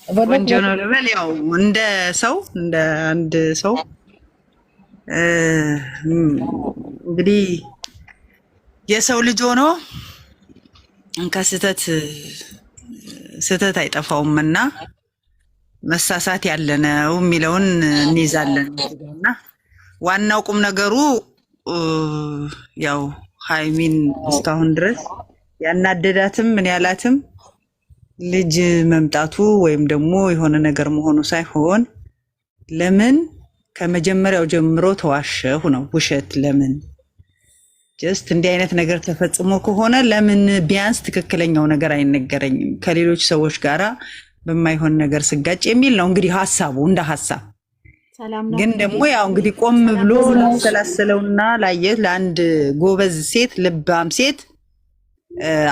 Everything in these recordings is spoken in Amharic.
ቆንጆ ነው ልበል። ያው እንደ ሰው እንደ አንድ ሰው እንግዲህ የሰው ልጅ ሆኖ ከስህተት ስህተት አይጠፋውምና መሳሳት ያለ ነው የሚለውን እንይዛለን እና ዋናው ቁም ነገሩ ያው ሃይሚን እስካሁን ድረስ ያናደዳትም ምን ያላትም ልጅ መምጣቱ ወይም ደግሞ የሆነ ነገር መሆኑ ሳይሆን ለምን ከመጀመሪያው ጀምሮ ተዋሸሁ ነው። ውሸት ለምን ጀስት እንዲህ አይነት ነገር ተፈጽሞ ከሆነ ለምን ቢያንስ ትክክለኛው ነገር አይነገረኝም ከሌሎች ሰዎች ጋራ በማይሆን ነገር ስጋጭ የሚል ነው እንግዲህ ሐሳቡ እንደ ሐሳብ። ግን ደግሞ ያው እንግዲህ ቆም ብሎ ላሰላሰለውና ላየት ለአንድ ጎበዝ ሴት ልባም ሴት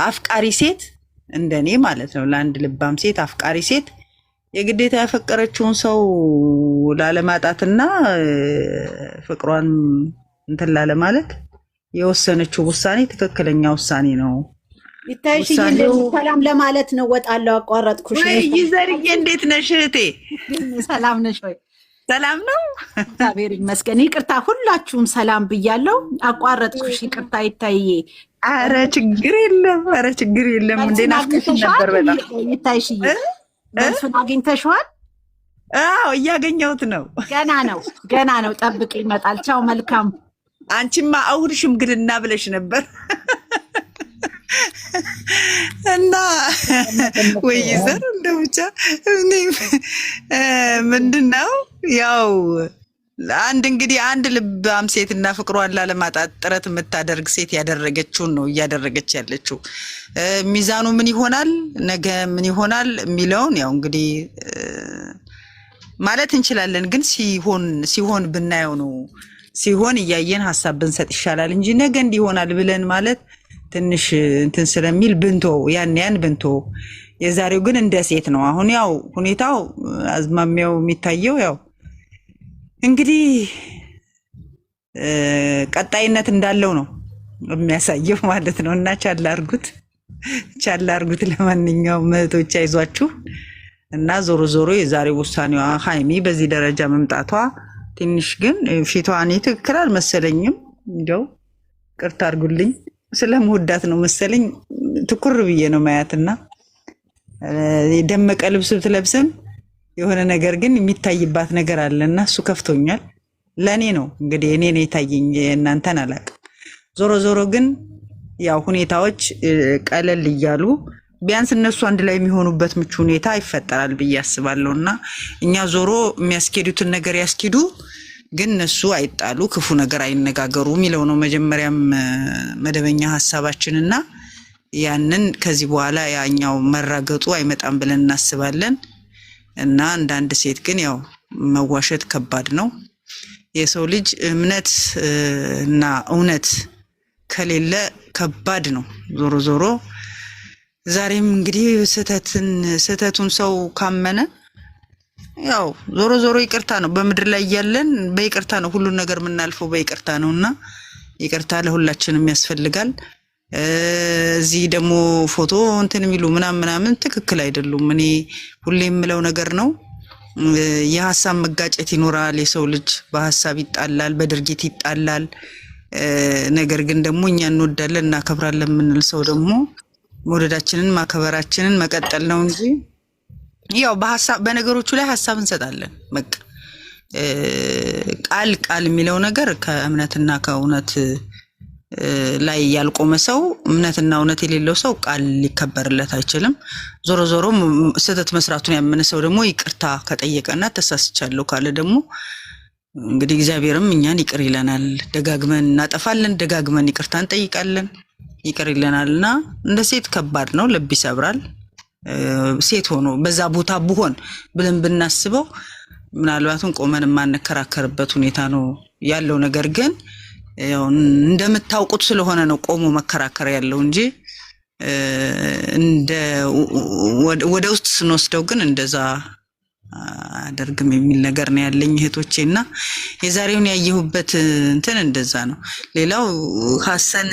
አፍቃሪ ሴት እንደኔ ማለት ነው ለአንድ ልባም ሴት አፍቃሪ ሴት የግዴታ ያፈቀረችውን ሰው ላለማጣትና ፍቅሯን እንትን ላለ ማለት የወሰነችው ውሳኔ ትክክለኛ ውሳኔ ነው። ይታይሽ ሰላም ለማለት ነው። ወጣለው አቋረጥኩሽ። ይዘርዬ እንዴት ነሽ እህቴ? ሰላም ነሽ ወይ? ሰላም ነው እግዚአብሔር ይመስገን። ይቅርታ ሁላችሁም ሰላም ብያለሁ። አቋረጥኩሽ ይቅርታ። ይታይዬ አረ ችግር የለም ኧረ ችግር የለም። እንዴ ናፍቀሽኝ ነበር በጣም። ይታይሽዬ መልሱን አግኝተሽዋል? አዎ እያገኘሁት ነው። ገና ነው ጠብቅ ይመጣል። ቻው መልካም። አንቺማ አሁን ሽምግልና ብለሽ ነበር እና ወይ ዘር እንደው ብቻ ምንድነው ያው አንድ እንግዲህ አንድ ልባም ሴትና ፍቅሯን ላለማጣት ጥረት የምታደርግ ሴት ያደረገችውን ነው እያደረገች ያለችው። ሚዛኑ ምን ይሆናል ነገ ምን ይሆናል የሚለውን ያው እንግዲህ ማለት እንችላለን። ግን ሲሆን ብናየው ነው ሲሆን እያየን ሐሳብ ብንሰጥ ይሻላል እንጂ ነገ እንዲሆናል ብለን ማለት ትንሽ እንትን ስለሚል ብንቶ ያን ብንቶ። የዛሬው ግን እንደ ሴት ነው። አሁን ያው ሁኔታው አዝማሚያው የሚታየው ያው እንግዲህ ቀጣይነት እንዳለው ነው የሚያሳየው ማለት ነው። እና ቻል አድርጉት። ለማንኛውም እህቶች አይዟችሁ። እና ዞሮ የዛሬው ውሳኔዋ ሃይሚ በዚህ ደረጃ መምጣቷ ትንሽ ግን ፊቷ እኔ ትክክል አልመሰለኝም። እንደው ቅርታ አድርጉልኝ ስለምወዳት ነው መሰለኝ ትኩር ብዬ ነው ማያትና የደመቀ ልብስ ብትለብስም የሆነ ነገር ግን የሚታይባት ነገር አለና እሱ ከፍቶኛል። ለኔ ነው እንግዲህ እኔ ነው የታየኝ እናንተን አላውቅም። ዞሮ ግን ያው ሁኔታዎች ቀለል እያሉ ቢያንስ እነሱ አንድ ላይ የሚሆኑበት ምቹ ሁኔታ ይፈጠራል ብዬ አስባለሁና እኛ ዞሮ የሚያስኬዱትን ነገር ያስኪዱ፣ ግን እነሱ አይጣሉ፣ ክፉ ነገር አይነጋገሩ የሚለው ነው መጀመሪያም መደበኛ ሐሳባችንና ያንን ከዚህ በኋላ ያኛው መራገጡ አይመጣም ብለን እናስባለን። እና አንዳንድ ሴት ግን ያው መዋሸት ከባድ ነው። የሰው ልጅ እምነት እና እውነት ከሌለ ከባድ ነው። ዞሮ ዛሬም እንግዲህ ስህተቱን ሰው ካመነ ያው ዞሮ ይቅርታ ነው። በምድር ላይ ያለን በይቅርታ ነው ሁሉን ነገር የምናልፈው በይቅርታ ነውና ይቅርታ ለሁላችንም ያስፈልጋል። እዚህ ደግሞ ፎቶ እንትን የሚሉ ምናምን ትክክል አይደሉም። እኔ ሁሌ የምለው ነገር ነው። የሐሳብ መጋጨት ይኖራል። የሰው ልጅ በሐሳብ ይጣላል፣ በድርጊት ይጣላል። ነገር ግን ደግሞ እኛ እንወዳለን እናከብራለን የምንል ሰው ደግሞ መውደዳችንን ማከበራችንን መቀጠል ነው እንጂ ያው በነገሮቹ ላይ ሐሳብ እንሰጣለን። በቃ ቃል የሚለው ነገር ከእምነትና ከእውነት ላይ ያልቆመ ሰው እምነትና እውነት የሌለው ሰው ቃል ሊከበርለት አይችልም። ዞሮ ስህተት መስራቱን ያመነ ሰው ደግሞ ይቅርታ ከጠየቀና ተሳስቻለሁ ካለ ደግሞ እንግዲህ እግዚአብሔርም እኛን ይቅር ይለናል። ደጋግመን እናጠፋለን፣ ደጋግመን ይቅርታ እንጠይቃለን፣ ይቅር ይለናልና እንደ ሴት ከባድ ነው፣ ልብ ይሰብራል። ሴት ሆኖ በዛ ቦታ ብሆን ብለን ብናስበው ምናልባትም ቆመን የማንከራከርበት ሁኔታ ነው ያለው። ነገር ግን ያው እንደምታውቁት ስለሆነ ነው ቆሞ መከራከር ያለው እንጂ ወደ ውስጥ ስንወስደው ግን እንደዛ አደርግም የሚል ነገር ነው ያለኝ እህቶቼና የዛሬውን ያየሁበት እንትን እንደዛ ነው። ሌላው ሀሰን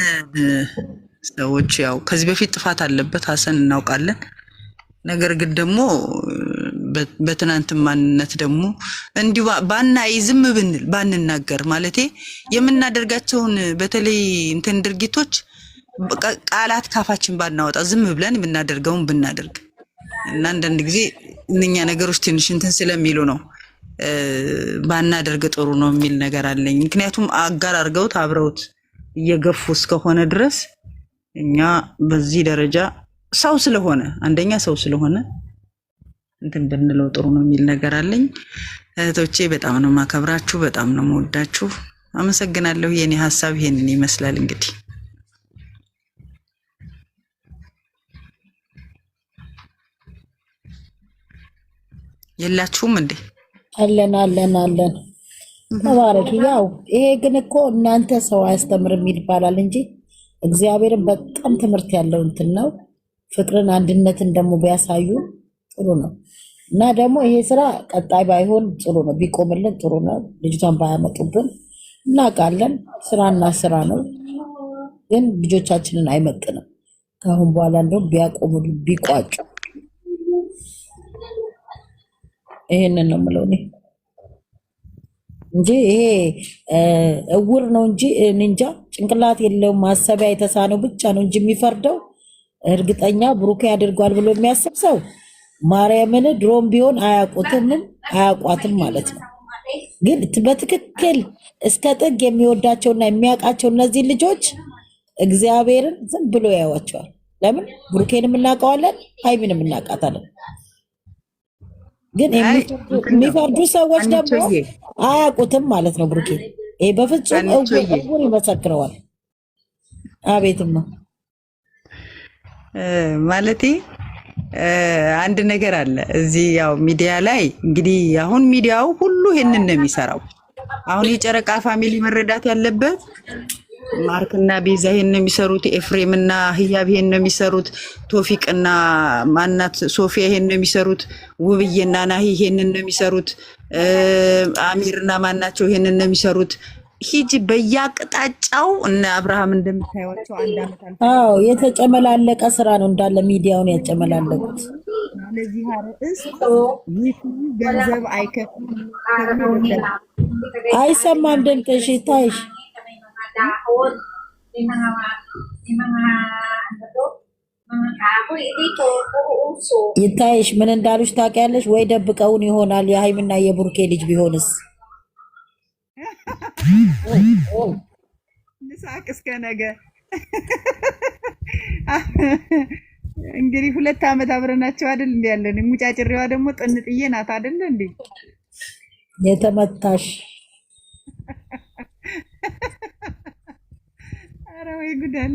ሰዎች ያው ከዚህ በፊት ጥፋት አለበት ሀሰን እናውቃለን። ነገር ግን ደግሞ በትናንት ማንነት ደግሞ እንዲሁ ባናይ ዝም ብንል ባንናገር ማለቴ የምናደርጋቸውን በተለይ እንትን ድርጊቶች ቃላት ካፋችን ባናወጣ ዝም ብለን የምናደርገውን ብናደርግ እና አንዳንድ ጊዜ እነኛ ነገሮች ትንሽ እንትን ስለሚሉ ነው ባናደርግ ጥሩ ነው የሚል ነገር አለኝ። ምክንያቱም አጋር አድርገውት አብረውት እየገፉ እስከሆነ ድረስ እኛ በዚህ ደረጃ ሰው ስለሆነ አንደኛ ሰው ስለሆነ እንትን ብንለው ጥሩ ነው የሚል ነገር አለኝ። እህቶቼ በጣም ነው ማከብራችሁ፣ በጣም ነው መወዳችሁ። አመሰግናለሁ። የኔ ሐሳብ ይሄንን ይመስላል። እንግዲህ የላችሁም እንዴ? አለን ተባረክ። ያው ይሄ ግን እኮ እናንተ ሰው አያስተምርም ይባላል እንጂ እግዚአብሔርን በጣም ትምህርት ያለው እንትን ነው። ፍቅርን፣ አንድነትን ደግሞ ቢያሳዩ ጥሩ ነው እና ደግሞ ይሄ ስራ ቀጣይ ባይሆን ጥሩ ነው፣ ቢቆምልን ጥሩ ነው። ልጅቷን ባያመጡብን እናውቃለን። ስራና ስራ ነው፣ ግን ልጆቻችንን አይመጥንም። ከአሁን በኋላ እንደውም ቢያቆሙ ቢቋጩ፣ ይሄንን ነው የምለው እኔ እንጂ ይሄ እውር ነው እንጂ እንጃ ጭንቅላት የለውም። ማሰቢያ የተሳነው ብቻ ነው እንጂ የሚፈርደው እርግጠኛ ብሩኬ ያደርጓል ብሎ የሚያስብ ሰው ማርያምን ድሮም ቢሆን አያውቁትምም አያውቋትም ማለት ነው። ግን በትክክል እስከ ጥግ የሚወዳቸውና የሚያውቃቸው እነዚህ ልጆች እግዚአብሔርን ዝም ብሎ ያዩዋቸዋል። ለምን ብሩኬንም እናውቀዋለን፣ ሃይሚንም እናውቃታለን። ግን የሚፈርዱ ሰዎች ደግሞ አያውቁትም ማለት ነው። ብሩኬ ይሄ በፍጹም እውር ይመሰክረዋል። አቤትማ ማለቴ አንድ ነገር አለ እዚህ ያው ሚዲያ ላይ እንግዲህ አሁን ሚዲያው ሁሉ ይሄንን ነው የሚሰራው። አሁን የጨረቃ ፋሚሊ መረዳት ያለበት ማርክና ቤዛ ይሄን ነው የሚሰሩት፣ ኤፍሬምና ህያብ ይሄን ነው የሚሰሩት፣ ቶፊቅና ማናት ሶፊያ ይሄን ነው የሚሰሩት፣ ውብዬና ናሂ ይሄን ነው የሚሰሩት፣ አሚርና ማናቸው ይሄን ነው የሚሰሩት። ሂጂ በያቅጣጫው እና አብርሃም እንደምታዩቸው አንድ አመት አዎ የተጨመላለቀ ስራ ነው እንዳለ ሚዲያውን ያጨመላለቁት። ለዚህ ርዕስ ገንዘብ አይከፍልም አይሰማም ድምፅሽ ይታይሽ ይታይሽ ምን እንዳሉሽ ታውቂያለሽ ወይ? ደብቀውን ይሆናል የሃይምና የቡርኬ ልጅ ቢሆንስ? ልሳቅ እስከ ነገ እንግዲህ 2 አመት አብረናቸው አይደል እንዴ ያለን። ሙጫጭሬዋ ደግሞ ጥንጥዬ ናት አይደል እንዴ የተመታሽ። ኧረ ወይ ጉድ አለ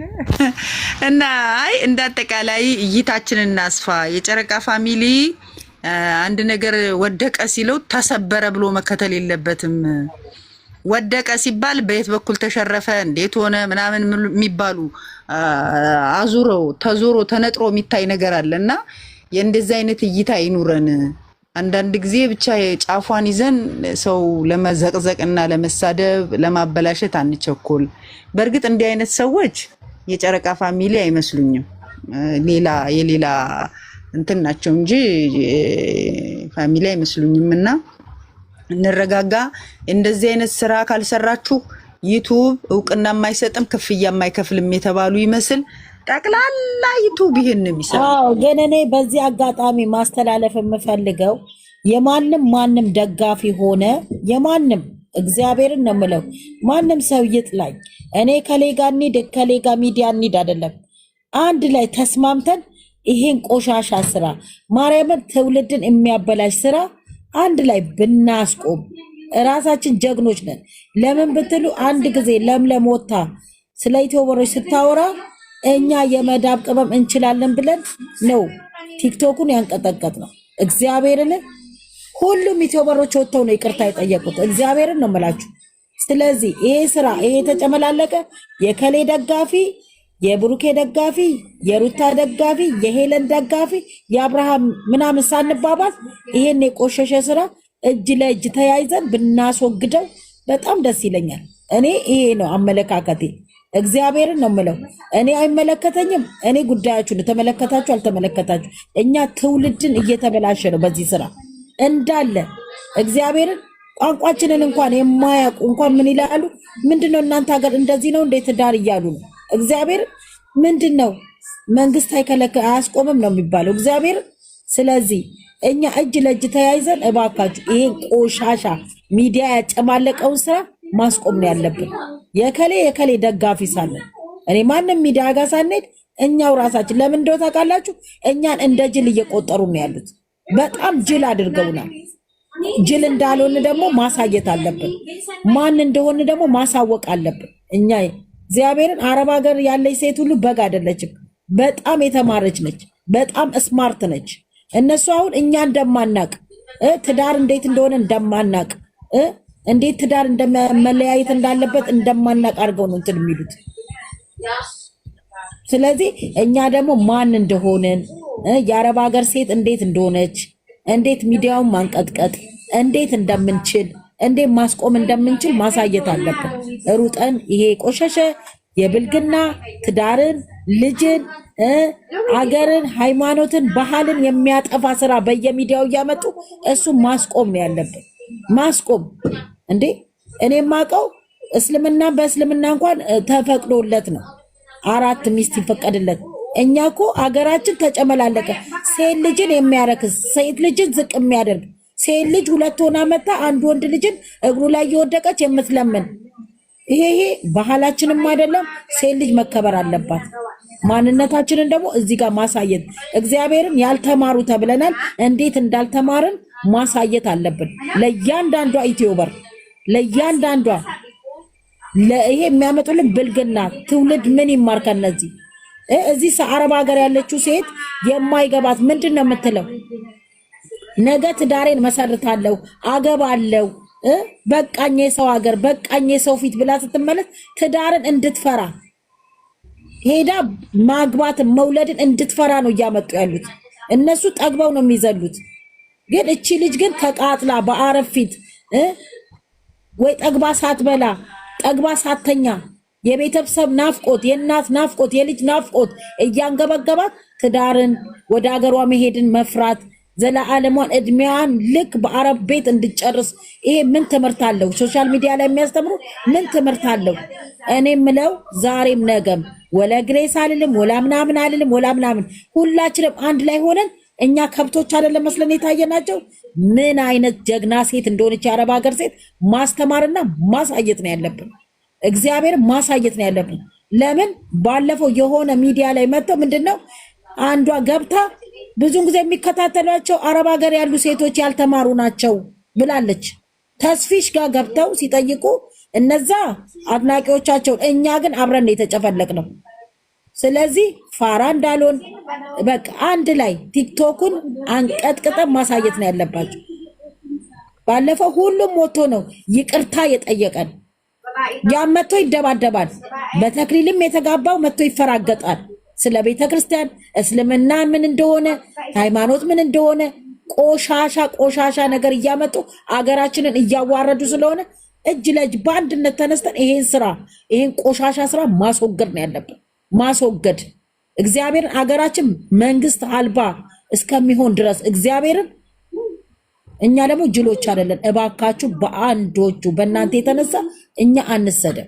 እና አይ እንዳጠቃላይ እይታችንን እናስፋ። የጨረቃ ፋሚሊ አንድ ነገር ወደቀ ሲለው ተሰበረ ብሎ መከተል የለበትም። ወደቀ ሲባል በየት በኩል ተሸረፈ እንዴት ሆነ ምናምን የሚባሉ አዙረው ተዞሮ ተነጥሮ የሚታይ ነገር አለና የእንደዚህ አይነት እይታ አይኑረን። አንዳንድ ጊዜ ብቻ ጫፏን ይዘን ሰው ለመዘቅዘቅና ለመሳደብ ለማበላሸት አንቸኮል። በእርግጥ እንዲህ አይነት ሰዎች የጨረቃ ፋሚሊ አይመስሉኝም። የሌላ እንትን ናቸው እንጂ ፋሚሊ አይመስሉኝምና እንረጋጋ። እንደዚህ አይነት ስራ ካልሰራችሁ ዩቲዩብ እውቅና የማይሰጥም ክፍያ የማይከፍልም የተባሉ ይመስል ጠቅላላ ዩቲዩብ ይሄን ነው የሚሰራው። አዎ ግን እኔ በዚህ አጋጣሚ ማስተላለፍ የምፈልገው ማንም ደጋፊ ሆነ የማንም እግዚአብሔርን ነው የምለው፣ ማንም ሰው ይጥላኝ እኔ ከሌጋ እንሂድ ከሌጋ ሚዲያ እንሂድ አይደለም። አንድ ላይ ተስማምተን ይሄን ቆሻሻ ስራ ማርያምን ትውልድን የሚያበላሽ ስራ አንድ ላይ ብናስቆም ራሳችን ጀግኖች ነን። ለምን ብትሉ አንድ ጊዜ ለምለም ወጣ ስለ ዩቲዩበሮች ስታወራ እኛ የመዳብ ቅመም እንችላለን ብለን ነው ቲክቶኩን ያንቀጠቀጥ ነው። እግዚአብሔርን ሁሉም ዩቲዩበሮች ወጥተው ነው ይቅርታ የጠየቁት። እግዚአብሔርን ነው የምላችሁ። ስለዚህ ይሄ ስራ ይሄ ተጨመላለቀ የከሌ ደጋፊ የብሩኬ ደጋፊ የሩታ ደጋፊ የሄለን ደጋፊ የአብርሃም ምናምን ሳንባባል ይሄን የቆሸሸ ስራ እጅ ለእጅ ተያይዘን ብናስወግደው በጣም ደስ ይለኛል። እኔ ይሄ ነው አመለካከቴ። እግዚአብሔርን ነው የምለው። እኔ አይመለከተኝም። እኔ ጉዳያችሁን ተመለከታችሁ አልተመለከታችሁ እኛ ትውልድን እየተበላሸ ነው በዚህ ስራ። እንዳለ እግዚአብሔርን ቋንቋችንን እንኳን የማያውቁ እንኳን ምን ይላሉ? ምንድነው እናንተ ሀገር እንደዚህ ነው እንዴት ዳር እያሉ ነው። እግዚአብሔር ምንድነው መንግስት አያስቆምም ነው የሚባለው እግዚአብሔር። ስለዚህ እኛ እጅ ለእጅ ተያይዘን እባካችሁ ይሄን ቆሻሻ ሚዲያ ያጨማለቀውን ስራ ማስቆም ነው ያለብን። የከሌ ደጋፊ ሳለን እኔ ማንም ሚዲያ ጋር ሳንሄድ እኛው ራሳችን ለምን እንደው ታውቃላችሁ እኛን እንደ ጅል እየቆጠሩ ነው ያሉት። በጣም ጅል አድርገውናል። ጅል እንዳልሆን ደግሞ ማሳየት አለብን። ማን እንደሆን ደግሞ ማሳወቅ አለብን። እኛ እግዚአብሔርን አረብ ሀገር ያለች ሴት ሁሉ በግ አይደለችም። በጣም የተማረች ነች። በጣም ስማርት ነች። እነሱ አሁን እኛ እንደማናቅ ትዳር እንዴት እንደሆነ እንደማናቅ እንዴት ትዳር እንደመለያየት እንዳለበት እንደማናቅ አድርገው ነው እንትን የሚሉት። ስለዚህ እኛ ደግሞ ማን እንደሆንን የአረብ ሀገር ሴት እንዴት እንደሆነች እንዴት ሚዲያውን ማንቀጥቀጥ እንዴት እንደምንችል እንዴት ማስቆም እንደምንችል ማሳየት አለብን። ሩጠን ይሄ ቆሸሸ የብልግና ትዳርን፣ ልጅን፣ አገርን፣ ሃይማኖትን፣ ባህልን የሚያጠፋ ስራ በየሚዲያው እያመጡ እሱ ማስቆም ነው ያለብን። ማስቆም እንዴ እኔ ማቀው እስልምና በእስልምና እንኳን ተፈቅዶለት ነው 4 ሚስት ይፈቀድለት። እኛ እኮ አገራችን ተጨመላለቀ። ሴት ልጅን የሚያረክስ ሴት ልጅን ዝቅ የሚያደርግ ሴት ልጅ 2 ሆና መጣ አንድ ወንድ ልጅን እግሩ ላይ እየወደቀች የምትለምን ይሄ ባህላችንም አይደለም። ሴት ልጅ መከበር አለባት። ማንነታችንን ደግሞ እዚህ ጋር ማሳየት እግዚአብሔርን ያልተማሩ ተብለናል። እንዴት እንዳልተማርን ማሳየት አለብን። ለእያንዳንዷ ኢትዮበር ለእያንዳንዷ ይሄ የሚያመጡልን ብልግና ትውልድ ምን ይማር ከነዚህ? እዚህ አረብ ሀገር ያለችው ሴት የማይገባት ምንድን ነው የምትለው? ነገ ትዳሬን መሰርታለሁ አገባለሁ በቃኝ የሰው ሀገር በቃኝ የሰው ፊት ብላ ስትመለስ ትዳርን እንድትፈራ ሄዳ ማግባትን መውለድን እንድትፈራ ነው እያመጡ ያሉት። እነሱ ጠግበው ነው የሚዘሉት። ግን እቺ ልጅ ግን ተቃጥላ በአረብ ፊት ወይ ጠግባ ሳትበላ ጠግባ ሳተኛ የቤተሰብ ናፍቆት የእናት ናፍቆት የልጅ ናፍቆት እያንገበገባት ትዳርን ወደ ሀገሯ መሄድን መፍራት ዘለዓለሟን እድሜዋን ልክ በአረብ ቤት እንድጨርስ ይሄ ምን ትምህርት አለው? ሶሻል ሚዲያ ላይ የሚያስተምሩ ምን ትምህርት አለው? እኔ ምለው ዛሬም ነገም ወላ ግሬስ አልልም ወላ ምናምን አልልም ወላ ምናምን ሁላችንም አንድ ላይ ሆነን እኛ ከብቶች አይደለም መስለን የታየናቸው ምን አይነት ጀግና ሴት እንደሆነች የአረብ ሀገር ሴት ማስተማርና ማሳየት ነው ያለብን። እግዚአብሔር ማሳየት ነው ያለብን። ለምን ባለፈው የሆነ ሚዲያ ላይ መጥተው ምንድነው አንዷ ገብታ ብዙን ጊዜ የሚከታተሏቸው አረብ ሀገር ያሉ ሴቶች ያልተማሩ ናቸው ብላለች። ተስፊሽ ጋር ገብተው ሲጠይቁ እነዛ አድናቂዎቻቸውን እኛ ግን አብረን የተጨፈለቅነው። ስለዚህ ፋራ እንዳልሆን በቃ አንድ ላይ ቲክቶኩን አንቀጥቅጠን ማሳየት ነው ያለባቸው። ባለፈው ሁሉም ሞቶ ነው ይቅርታ የጠየቀን። ያ መጥቶ ይደባደባል። በተክሊልም የተጋባው መጥቶ ይፈራገጣል። ስለ ቤተ ክርስቲያን እስልምና ምን እንደሆነ ሃይማኖት ምን እንደሆነ ቆሻሻ ነገር እያመጡ አገራችንን እያዋረዱ ስለሆነ እጅ ለእጅ በአንድነት ተነስተን ይሄን ቆሻሻ ስራ ማስወገድ ነው ያለብን። ማስወገድ እግዚአብሔርን አገራችን መንግስት አልባ እስከሚሆን ድረስ እግዚአብሔርን እኛ ደግሞ ጅሎች አይደለን። እባካችሁ በአንዶቹ በእናንተ የተነሳ እኛ አንሰደም።